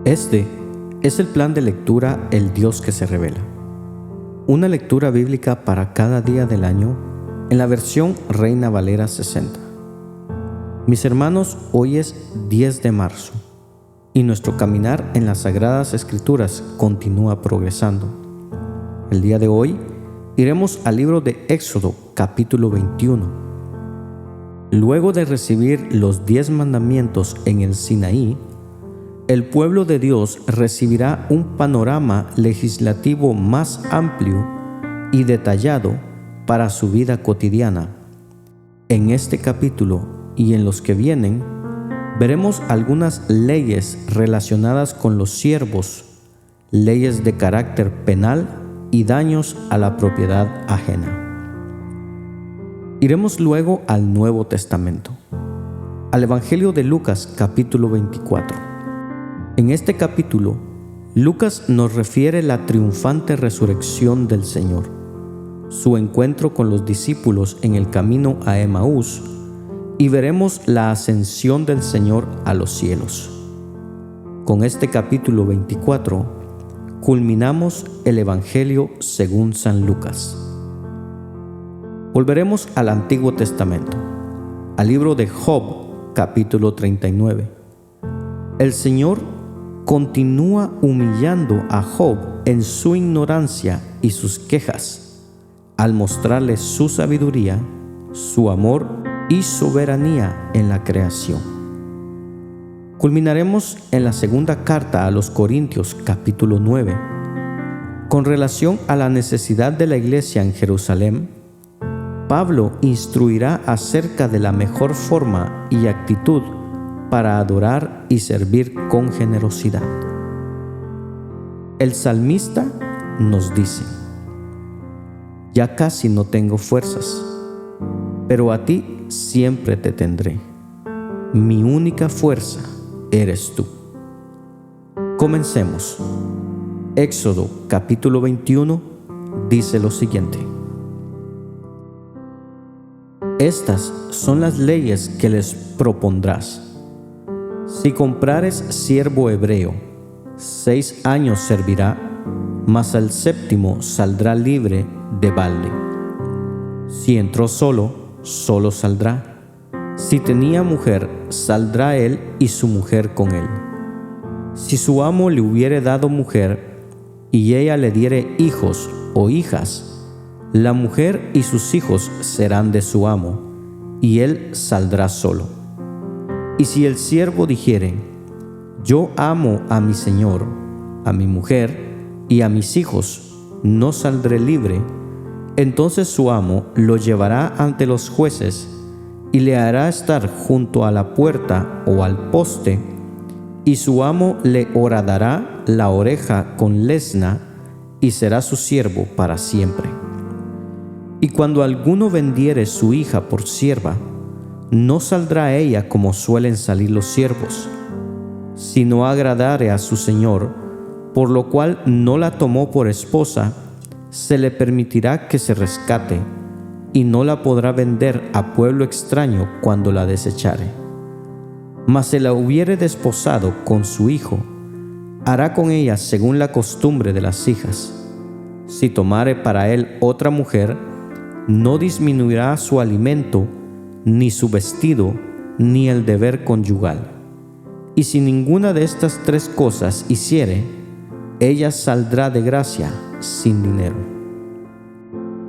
Este es el plan de lectura El Dios que se revela. Una lectura bíblica para cada día del año en la versión Reina Valera 60. Mis hermanos, hoy es 10 de marzo y nuestro caminar en las Sagradas Escrituras continúa progresando. El día de hoy iremos al libro de Éxodo, capítulo 21. Luego de recibir los 10 mandamientos en el Sinaí, el pueblo de Dios recibirá un panorama legislativo más amplio y detallado para su vida cotidiana. En este capítulo y en los que vienen, veremos algunas leyes relacionadas con los siervos, leyes de carácter penal y daños a la propiedad ajena. Iremos luego al Nuevo Testamento, al Evangelio de Lucas, capítulo 24. En este capítulo, Lucas nos refiere la triunfante resurrección del Señor, su encuentro con los discípulos en el camino a Emaús, y veremos la ascensión del Señor a los cielos. Con este capítulo 24, culminamos el Evangelio según San Lucas. Volveremos al Antiguo Testamento, al libro de Job, capítulo 39. El Señor continúa humillando a Job en su ignorancia y sus quejas, al mostrarle su sabiduría, su amor y soberanía en la creación. Culminaremos en la segunda carta a los Corintios, capítulo 9. Con relación a la necesidad de la iglesia en Jerusalén, Pablo instruirá acerca de la mejor forma y actitud para adorar y servir con generosidad. El salmista nos dice: ya casi no tengo fuerzas, pero a ti siempre te tendré. Mi única fuerza eres tú. Comencemos. Éxodo capítulo 21 dice lo siguiente: estas son las leyes que les propondrás. Si comprares siervo hebreo, 6 años servirá, mas al 7º saldrá libre de balde. Si entró solo, solo saldrá. Si tenía mujer, saldrá él y su mujer con él. Si su amo le hubiere dado mujer, y ella le diere hijos o hijas, la mujer y sus hijos serán de su amo, y él saldrá solo. Y si el siervo dijere: yo amo a mi señor, a mi mujer y a mis hijos, no saldré libre, entonces su amo lo llevará ante los jueces y le hará estar junto a la puerta o al poste, y su amo le horadará la oreja con lesna y será su siervo para siempre. Y cuando alguno vendiere su hija por sierva, no saldrá ella como suelen salir los siervos, si no agradare a su señor, por lo cual no la tomó por esposa, se le permitirá que se rescate, y no la podrá vender a pueblo extraño cuando la desechare. Mas se la hubiere desposado con su hijo, hará con ella según la costumbre de las hijas. Si tomare para él otra mujer, no disminuirá su alimento, ni su vestido, ni el deber conyugal. Y si ninguna de estas 3 cosas hiciere, ella saldrá de gracia sin dinero.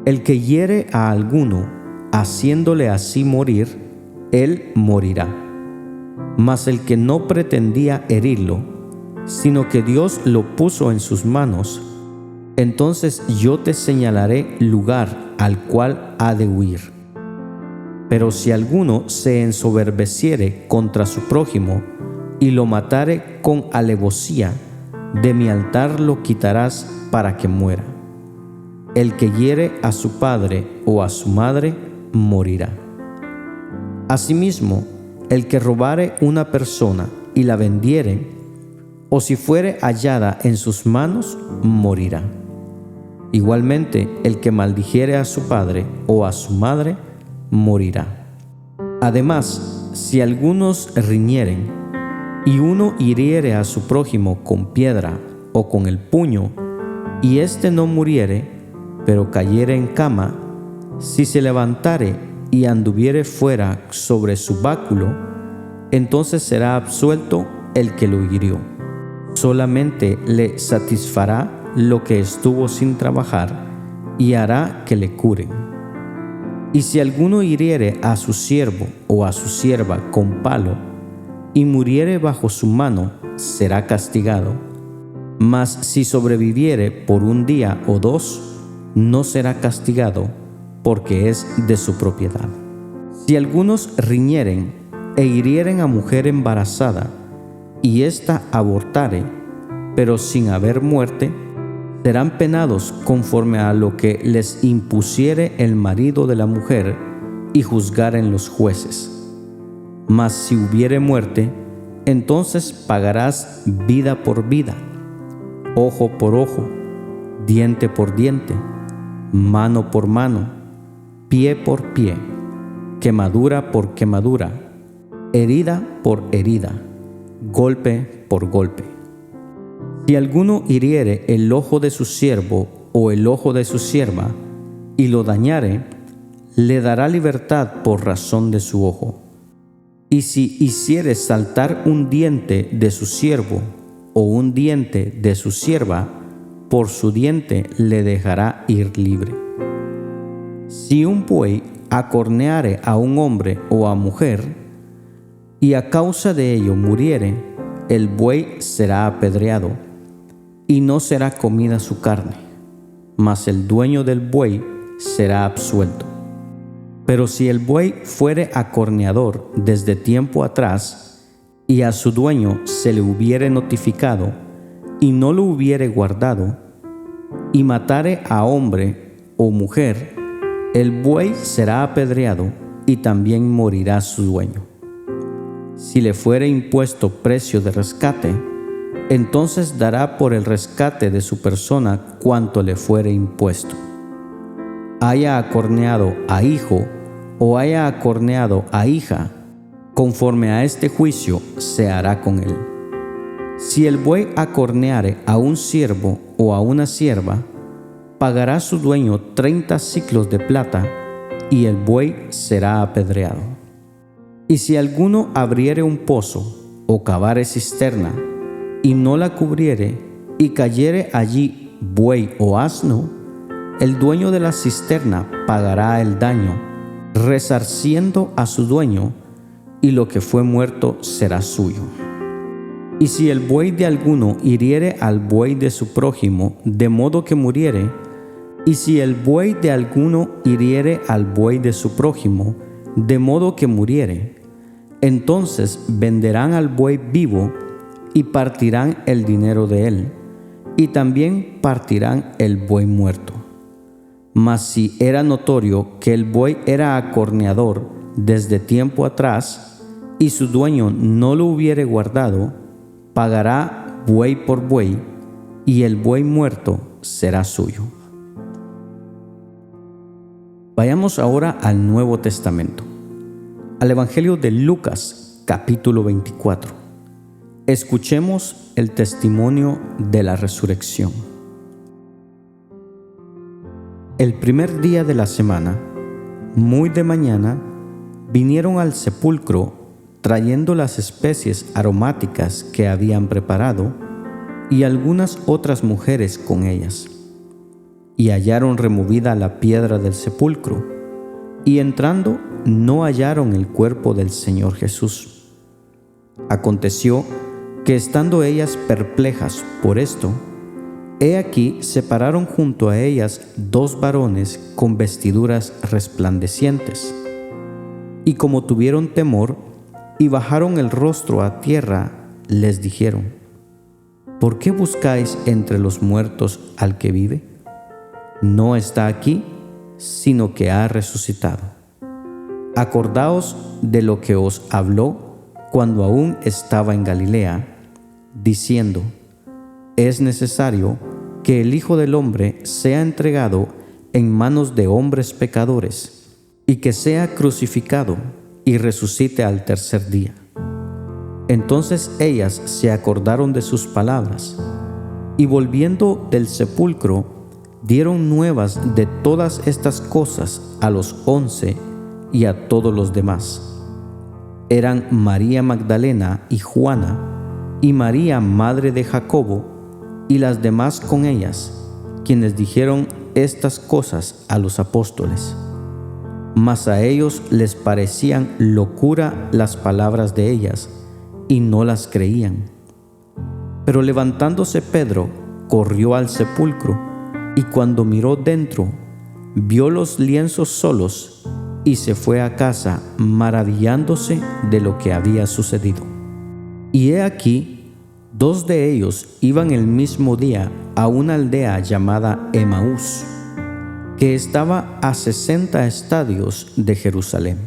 El que hiere a alguno, haciéndole así morir, él morirá. Mas el que no pretendía herirlo, sino que Dios lo puso en sus manos, entonces yo te señalaré lugar al cual ha de huir. Pero si alguno se ensoberbeciere contra su prójimo y lo matare con alevosía, de mi altar lo quitarás para que muera. El que hiere a su padre o a su madre morirá. Asimismo, el que robare una persona y la vendiere, o si fuere hallada en sus manos, morirá. Igualmente, el que maldijere a su padre o a su madre, morirá. Además, si algunos riñeren, y uno hiriere a su prójimo con piedra o con el puño, y éste no muriere, pero cayere en cama, si se levantare y anduviere fuera sobre su báculo, entonces será absuelto el que lo hirió. Solamente le satisfará lo que estuvo sin trabajar y hará que le curen. Y si alguno hiriere a su siervo o a su sierva con palo y muriere bajo su mano, será castigado. Mas si sobreviviere por un día o dos, no será castigado, porque es de su propiedad. Si algunos riñeren e hirieren a mujer embarazada, y ésta abortare, pero sin haber muerte, serán penados conforme a lo que les impusiere el marido de la mujer, y juzgaren los jueces. Mas si hubiere muerte, entonces pagarás vida por vida, ojo por ojo, diente por diente, mano por mano, pie por pie, quemadura por quemadura, herida por herida, golpe por golpe. Si alguno hiriere el ojo de su siervo o el ojo de su sierva y lo dañare, le dará libertad por razón de su ojo. Y si hiciere saltar un diente de su siervo o un diente de su sierva, por su diente le dejará ir libre. Si un buey acorneare a un hombre o a mujer, y a causa de ello muriere, el buey será apedreado, y no será comida su carne, mas el dueño del buey será absuelto. Pero si el buey fuere acorneador desde tiempo atrás, y a su dueño se le hubiere notificado, y no lo hubiere guardado, y matare a hombre o mujer, el buey será apedreado, y también morirá su dueño. Si le fuere impuesto precio de rescate, entonces dará por el rescate de su persona cuanto le fuere impuesto. Haya acorneado a hijo o haya acorneado a hija, conforme a este juicio se hará con él. Si el buey acorneare a un siervo o a una sierva, pagará su dueño 30 siclos de plata, y el buey será apedreado. Y si alguno abriere un pozo o cavare cisterna, y no la cubriere, y cayere allí buey o asno, el dueño de la cisterna pagará el daño, resarciendo a su dueño, y lo que fue muerto será suyo. Y si el buey de alguno hiriere al buey de su prójimo, de modo que muriere, y si el buey de alguno hiriere al buey de su prójimo, de modo que muriere, entonces venderán al buey vivo y partirán el dinero de él, y también partirán el buey muerto. Mas si era notorio que el buey era acorneador desde tiempo atrás, y su dueño no lo hubiere guardado, pagará buey por buey, y el buey muerto será suyo. Vayamos ahora al Nuevo Testamento, al Evangelio de Lucas, capítulo 24. Escuchemos el testimonio de la resurrección. El primer día de la semana, muy de mañana, vinieron al sepulcro trayendo las especies aromáticas que habían preparado, y algunas otras mujeres con ellas. Y hallaron removida la piedra del sepulcro, y entrando no hallaron el cuerpo del Señor Jesús. Aconteció que estando ellas perplejas por esto, he aquí se pararon junto a ellas dos varones con vestiduras resplandecientes. Y como tuvieron temor y bajaron el rostro a tierra, les dijeron: ¿Por qué buscáis entre los muertos al que vive? No está aquí, sino que ha resucitado. Acordaos de lo que os habló cuando aún estaba en Galilea, diciendo: es necesario que el Hijo del Hombre sea entregado en manos de hombres pecadores, y que sea crucificado y resucite al tercer día. Entonces ellas se acordaron de sus palabras, y volviendo del sepulcro, dieron nuevas de todas estas cosas a los 11 y a todos los demás. Eran María Magdalena y Juana, y María, madre de Jacobo, y las demás con ellas, quienes dijeron estas cosas a los apóstoles. Mas a ellos les parecían locura las palabras de ellas, y no las creían. Pero levantándose Pedro, corrió al sepulcro, y cuando miró dentro, vio los lienzos solos, y se fue a casa maravillándose de lo que había sucedido. Y he aquí, 2 de ellos iban el mismo día a una aldea llamada Emaús, que estaba a 60 estadios de Jerusalén.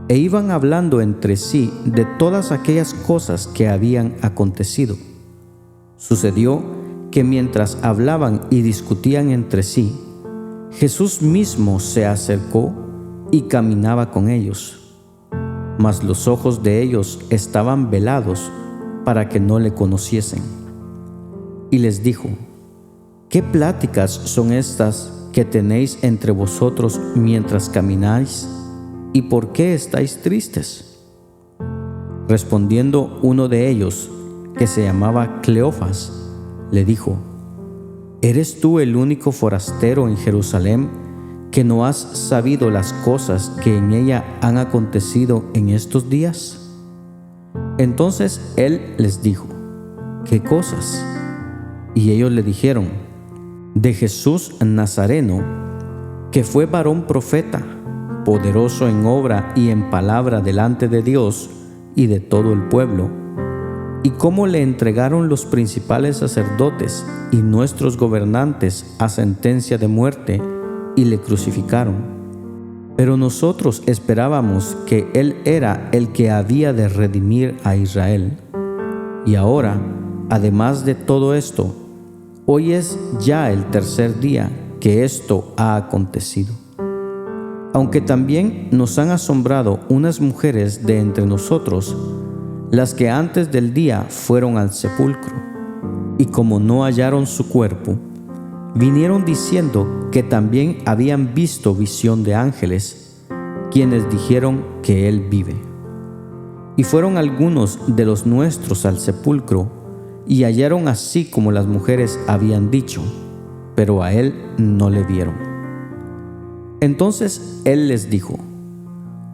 E iban hablando entre sí de todas aquellas cosas que habían acontecido. Sucedió que mientras hablaban y discutían entre sí, Jesús mismo se acercó y caminaba con ellos, mas los ojos de ellos estaban velados para que no le conociesen. Y les dijo: ¿Qué pláticas son estas que tenéis entre vosotros mientras camináis? ¿Y por qué estáis tristes? Respondiendo uno de ellos, que se llamaba Cleofas, le dijo: ¿Eres tú el único forastero en Jerusalén que no has sabido las cosas que en ella han acontecido en estos días? Entonces él les dijo: ¿Qué cosas? Y ellos le dijeron: de Jesús Nazareno, que fue varón profeta, poderoso en obra y en palabra delante de Dios y de todo el pueblo, y cómo le entregaron los principales sacerdotes y nuestros gobernantes a sentencia de muerte y le crucificaron. Pero nosotros esperábamos que Él era el que había de redimir a Israel. Y ahora, además de todo esto, hoy es ya el 3er día que esto ha acontecido. Aunque también nos han asombrado unas mujeres de entre nosotros, las que antes del día fueron al sepulcro, y como no hallaron su cuerpo, vinieron diciendo que también habían visto visión de ángeles, quienes dijeron que Él vive. Y fueron algunos de los nuestros al sepulcro, y hallaron así como las mujeres habían dicho, pero a Él no le vieron. Entonces Él les dijo: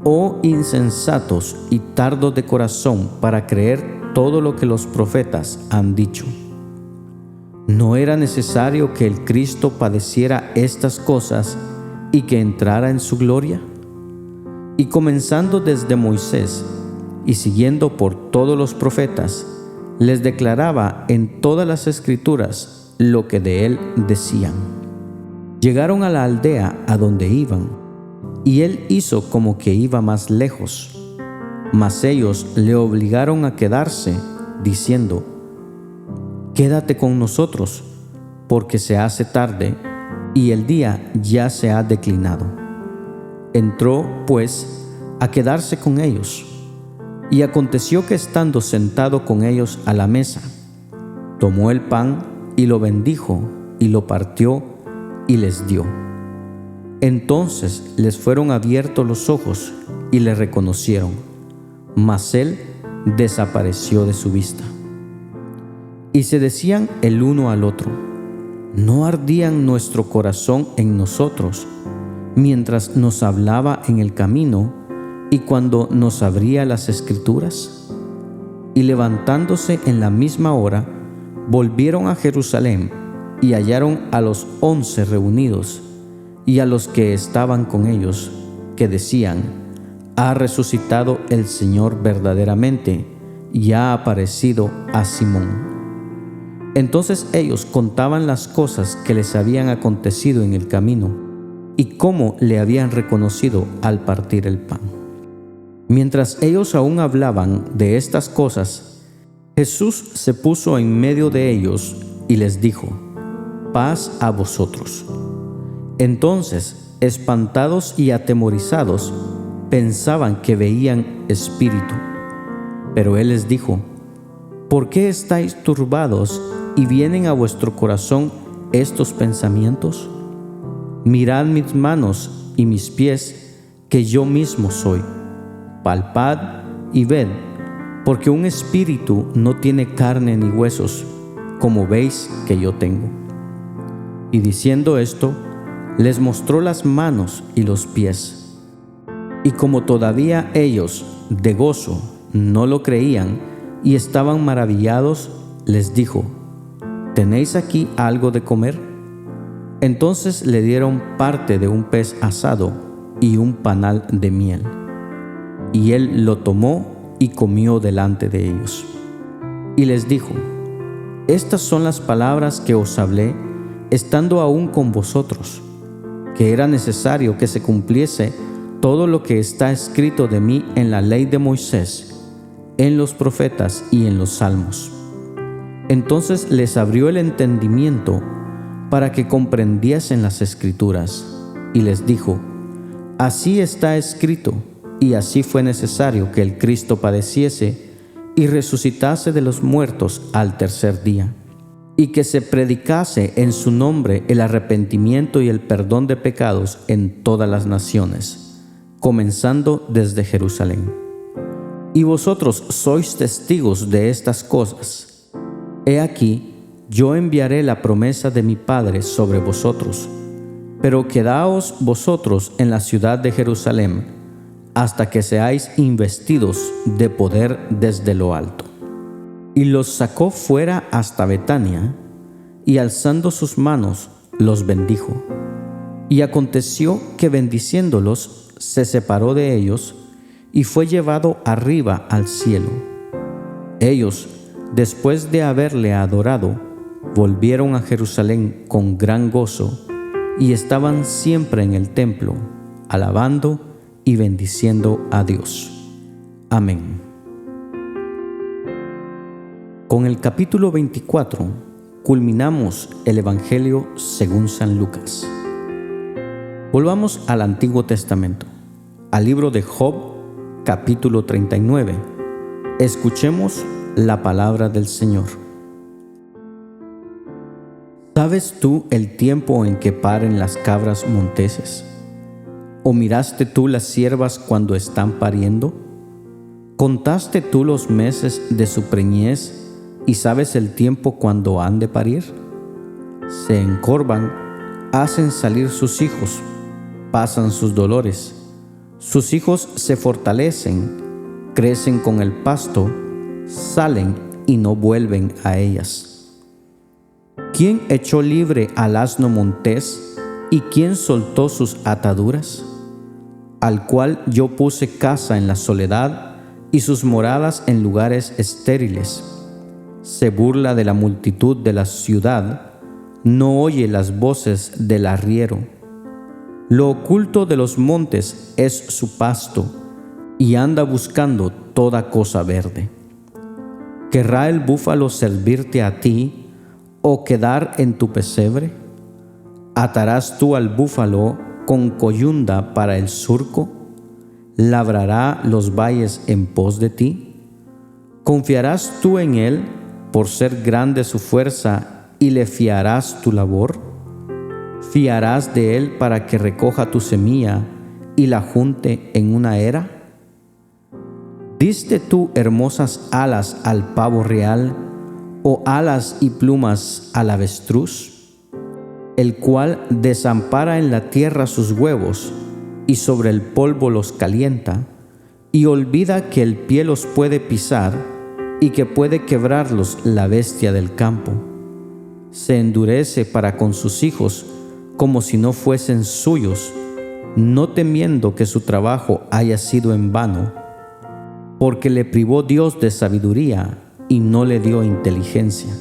Oh insensatos y tardos de corazón para creer todo lo que los profetas han dicho. ¿No era necesario que el Cristo padeciera estas cosas y que entrara en su gloria? Y comenzando desde Moisés y siguiendo por todos los profetas, les declaraba en todas las Escrituras lo que de él decían. Llegaron a la aldea a donde iban, y él hizo como que iba más lejos, mas ellos le obligaron a quedarse, diciendo: Quédate con nosotros, porque se hace tarde y el día ya se ha declinado. Entró, pues, a quedarse con ellos. Y aconteció que estando sentado con ellos a la mesa, tomó el pan y lo bendijo y lo partió y les dio. Entonces les fueron abiertos los ojos y le reconocieron, mas él desapareció de su vista. Y se decían el uno al otro: ¿no ardía nuestro corazón en nosotros mientras nos hablaba en el camino y cuando nos abría las Escrituras? Y levantándose en la misma hora, volvieron a Jerusalén y hallaron a los 11 reunidos y a los que estaban con ellos, que decían: ha resucitado el Señor verdaderamente y ha aparecido a Simón. Entonces ellos contaban las cosas que les habían acontecido en el camino y cómo le habían reconocido al partir el pan. Mientras ellos aún hablaban de estas cosas, Jesús se puso en medio de ellos y les dijo: paz a vosotros. Entonces, espantados y atemorizados, pensaban que veían espíritu. Pero él les dijo: ¿por qué estáis turbados y vienen a vuestro corazón estos pensamientos? Mirad mis manos y mis pies, que yo mismo soy. Palpad y ved, porque un espíritu no tiene carne ni huesos, como veis que yo tengo. Y diciendo esto, les mostró las manos y los pies. Y como todavía ellos, de gozo, no lo creían y estaban maravillados, les dijo: ¿tenéis aquí algo de comer? Entonces le dieron parte de un pez asado y un panal de miel. Y él lo tomó y comió delante de ellos. Y les dijo: estas son las palabras que os hablé, estando aún con vosotros, que era necesario que se cumpliese todo lo que está escrito de mí en la ley de Moisés, en los profetas y en los salmos. Entonces les abrió el entendimiento para que comprendiesen las Escrituras, y les dijo: así está escrito, y así fue necesario que el Cristo padeciese y resucitase de los muertos al tercer día, y que se predicase en su nombre el arrepentimiento y el perdón de pecados en todas las naciones, comenzando desde Jerusalén. Y vosotros sois testigos de estas cosas. He aquí, yo enviaré la promesa de mi Padre sobre vosotros, pero quedaos vosotros en la ciudad de Jerusalén, hasta que seáis investidos de poder desde lo alto. Y los sacó fuera hasta Betania, y alzando sus manos, los bendijo. Y aconteció que bendiciéndolos, se separó de ellos, y fue llevado arriba al cielo. Ellos, después de haberle adorado, volvieron a Jerusalén con gran gozo, y estaban siempre en el templo, alabando y bendiciendo a Dios. Amén. Con el capítulo 24 culminamos el Evangelio según San Lucas. Volvamos al Antiguo Testamento, al libro de Job, capítulo 39. Escuchemos la palabra del Señor. ¿Sabes tú el tiempo en que paren las cabras monteses? ¿O miraste tú las ciervas cuando están pariendo? ¿Contaste tú los meses de su preñez y sabes el tiempo cuando han de parir? Se encorvan, hacen salir sus hijos, pasan sus dolores. Sus hijos se fortalecen, crecen con el pasto, salen y no vuelven a ellas. ¿Quién echó libre al asno montés y quién soltó sus ataduras? Al cual yo puse casa en la soledad y sus moradas en lugares estériles. Se burla de la multitud de la ciudad, no oye las voces del arriero. Lo oculto de los montes es su pasto, y anda buscando toda cosa verde. ¿Querrá el búfalo servirte a ti o quedar en tu pesebre? ¿Atarás tú al búfalo con coyunda para el surco? ¿Labrará los valles en pos de ti? ¿Confiarás tú en él por ser grande su fuerza y le fiarás tu labor? ¿Fiarás de él para que recoja tu semilla y la junte en una era? ¿Diste tú hermosas alas al pavo real o alas y plumas al avestruz? El cual desampara en la tierra sus huevos y sobre el polvo los calienta, y olvida que el pie los puede pisar y que puede quebrarlos la bestia del campo. Se endurece para con sus hijos como si no fuesen suyos, no temiendo que su trabajo haya sido en vano, porque le privó Dios de sabiduría y no le dio inteligencia.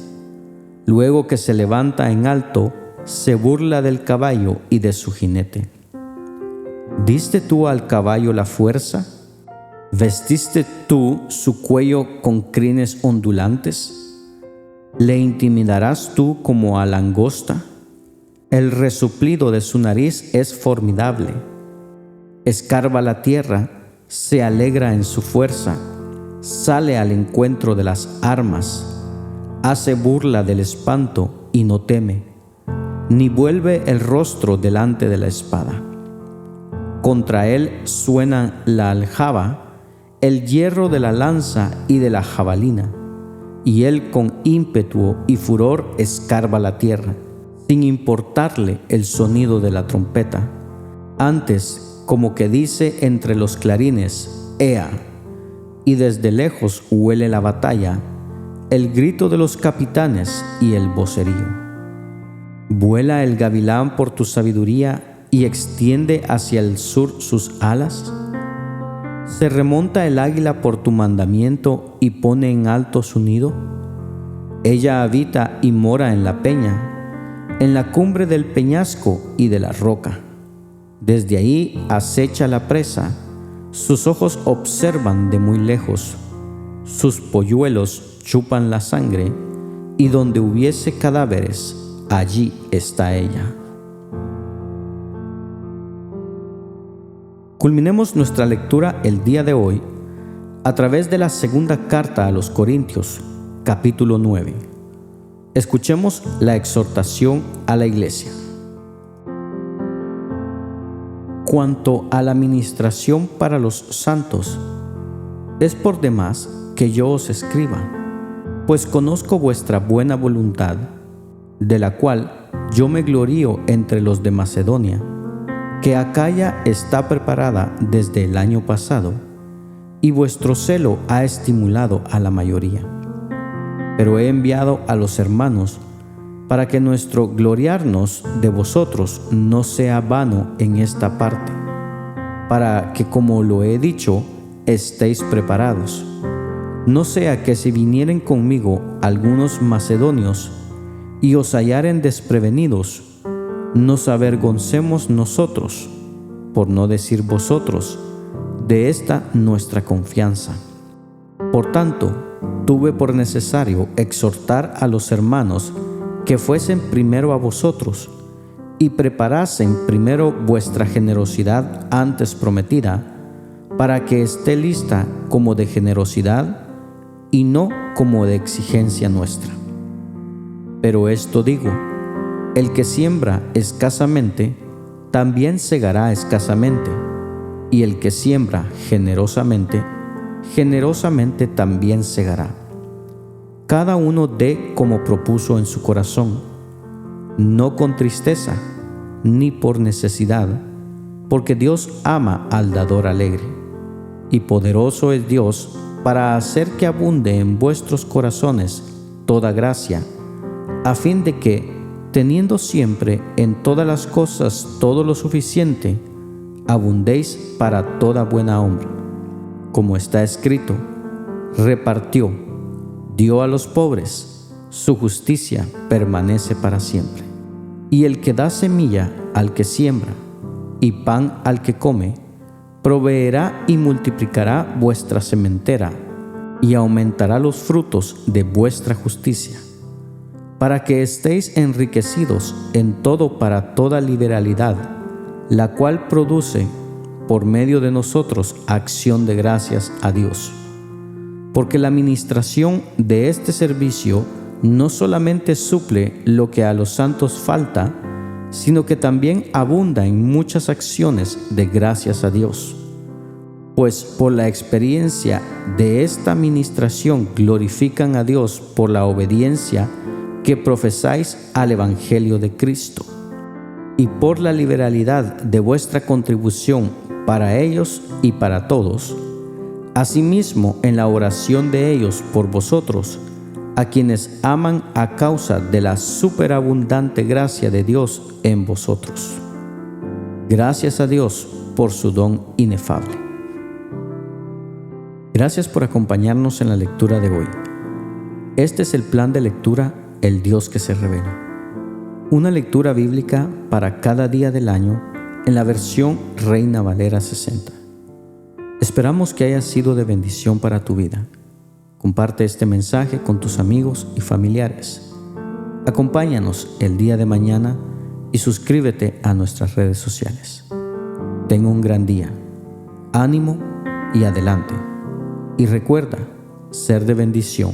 Luego que se levanta en alto, se burla del caballo y de su jinete. ¿Diste tú al caballo la fuerza? ¿Vestiste tú su cuello con crines ondulantes? ¿Le intimidarás tú como a langosta? El resoplido de su nariz es formidable. Escarba la tierra, se alegra en su fuerza, sale al encuentro de las armas, hace burla del espanto y no teme, ni vuelve el rostro delante de la espada. Contra él suena la aljaba, el hierro de la lanza y de la jabalina, y él con ímpetu y furor escarba la tierra, sin importarle el sonido de la trompeta. Antes, como que dice entre los clarines, ¡Ea! Y desde lejos huele la batalla, el grito de los capitanes y el vocerío. ¿Vuela el gavilán por tu sabiduría y extiende hacia el sur sus alas? ¿Se remonta el águila por tu mandamiento y pone en alto su nido? Ella habita y mora en la peña, en la cumbre del peñasco y de la roca. Desde ahí acecha la presa, sus ojos observan de muy lejos, sus polluelos chupan la sangre, y donde hubiese cadáveres, allí está ella. Culminemos nuestra lectura el día de hoy a través de la segunda carta a los Corintios, capítulo 9. Escuchemos la exhortación a la iglesia. Cuanto a la ministración para los santos, es por demás que yo os escriba, pues conozco vuestra buena voluntad, de la cual yo me glorío entre los de Macedonia, que Acaya está preparada desde el año pasado, y vuestro celo ha estimulado a la mayoría. Pero he enviado a los hermanos para que nuestro gloriarnos de vosotros no sea vano en esta parte, para que, como lo he dicho, estéis preparados. No sea que si vinieren conmigo algunos macedonios y os hallaren desprevenidos, nos avergoncemos nosotros, por no decir vosotros, de esta nuestra confianza. Por tanto, tuve por necesario exhortar a los hermanos que fuesen primero a vosotros y preparasen primero vuestra generosidad antes prometida, para que esté lista como de generosidad y no como de exigencia nuestra. Pero esto digo: el que siembra escasamente, también segará escasamente, y el que siembra generosamente, generosamente también segará. Cada uno dé como propuso en su corazón, no con tristeza, ni por necesidad, porque Dios ama al dador alegre, y poderoso es Dios para hacer que abunde en vuestros corazones toda gracia, a fin de que, teniendo siempre en todas las cosas todo lo suficiente, abundéis para toda buena obra. Como está escrito: repartió, dio a los pobres, su justicia permanece para siempre. Y el que da semilla al que siembra y pan al que come, proveerá y multiplicará vuestra sementera y aumentará los frutos de vuestra justicia, para que estéis enriquecidos en todo para toda liberalidad, la cual produce, por medio de nosotros, acción de gracias a Dios. Porque la ministración de este servicio no solamente suple lo que a los santos falta, sino que también abunda en muchas acciones de gracias a Dios. Pues por la experiencia de esta ministración glorifican a Dios por la obediencia que profesáis al Evangelio de Cristo, y por la liberalidad de vuestra contribución para ellos y para todos, asimismo en la oración de ellos por vosotros, a quienes aman a causa de la superabundante gracia de Dios en vosotros. Gracias a Dios por su don inefable. Gracias por acompañarnos en la lectura de hoy. Este es el plan de lectura El Dios que se revela. Una lectura bíblica para cada día del año en la versión Reina Valera 60. Esperamos que haya sido de bendición para tu vida. Comparte este mensaje con tus amigos y familiares. Acompáñanos el día de mañana y suscríbete a nuestras redes sociales. Ten un gran día. Ánimo y adelante. Y recuerda, ser de bendición,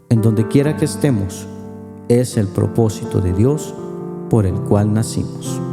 en donde quiera que estemos, es el propósito de Dios por el cual nacimos.